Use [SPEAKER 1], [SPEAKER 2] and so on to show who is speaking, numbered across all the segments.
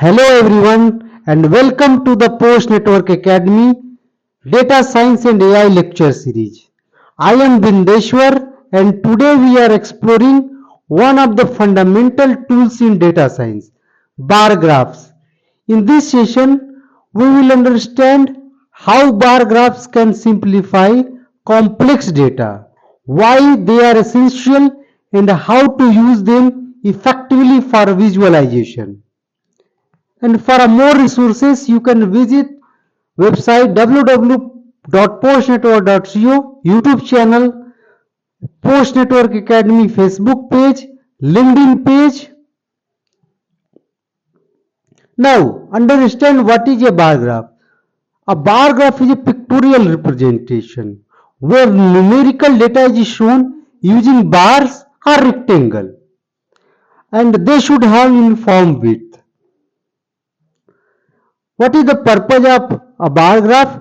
[SPEAKER 1] Hello everyone and welcome to the Post Network Academy Data Science and AI lecture series. I am Bindeshwar and today we are exploring one of the fundamental tools in data science, bar graphs. In this session, we will understand how bar graphs can simplify complex data, why they are essential and how to use them effectively for visualization. And for more resources, you can visit website www.postnetwork.co, YouTube channel, Post Network Academy Facebook page, LinkedIn page. Now, understand what is a bar graph. A bar graph is a pictorial representation where numerical data is shown using bars or rectangle and they should have uniform width. What is the purpose of a bar graph?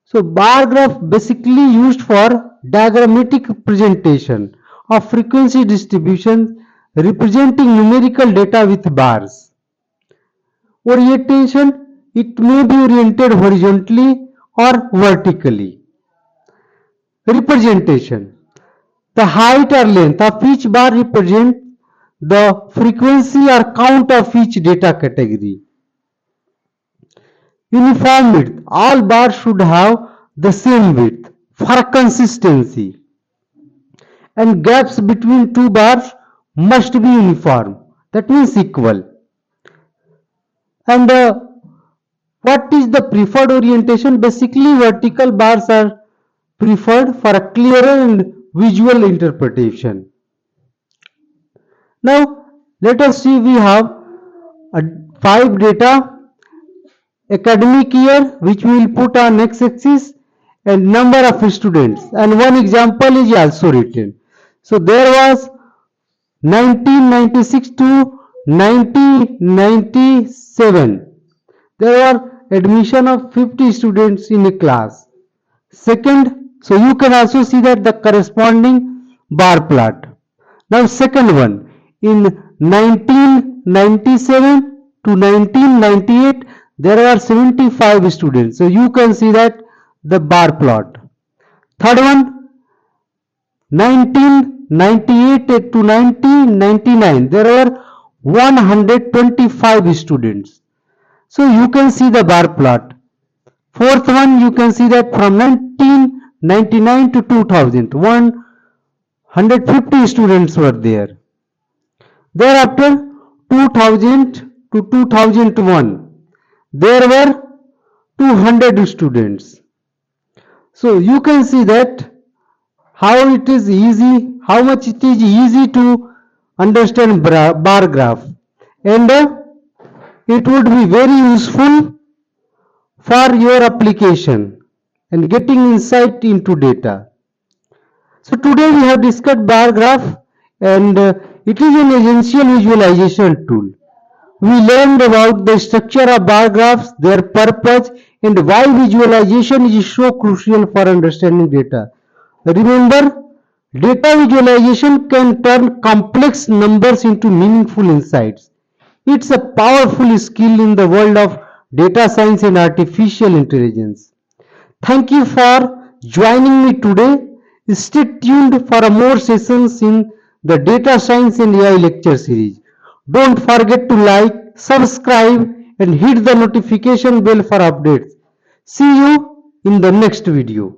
[SPEAKER 1] So bar graph basically used for diagrammatic presentation of frequency distribution representing numerical data with bars. Orientation, it may be oriented horizontally or vertically. Representation, the height or length of each bar represents the frequency or count of each data category. Uniform width, all bars should have the same width for consistency, and gaps between two bars must be uniform, that means equal. And what is the preferred orientation? Basically vertical bars are preferred for a clearer and visual interpretation. Now let us see, we have 5 data academic year which we will put on x-axis and number of students, and one example is also written. So there was 1996 to 1997, there were admission of 50 students in a class. Second, so you can also see that the corresponding bar plot. Now second one, in 1997 to 1998, there are 75 students. So you can see that the bar plot. Third one, 1998 to 1999, there were 125 students. So you can see the bar plot. Fourth one, you can see that from 1999 to 2000, 150 students were there. Thereafter, 2000 to 2001, there were 200 students. So you can see that how it is easy, how much it is easy to understand bar graph, and it would be very useful for your application and getting insight into data. So today we have discussed bar graph, and it is an essential visualization tool. We learned about the structure of bar graphs, their purpose, and why visualization is so crucial for understanding data. Remember, data visualization can turn complex numbers into meaningful insights. It's a powerful skill in the world of data science and artificial intelligence. Thank you for joining me today. Stay tuned for more sessions in the Data Science and AI lecture series. Don't forget to like, subscribe, and hit the notification bell for updates. See you in the next video.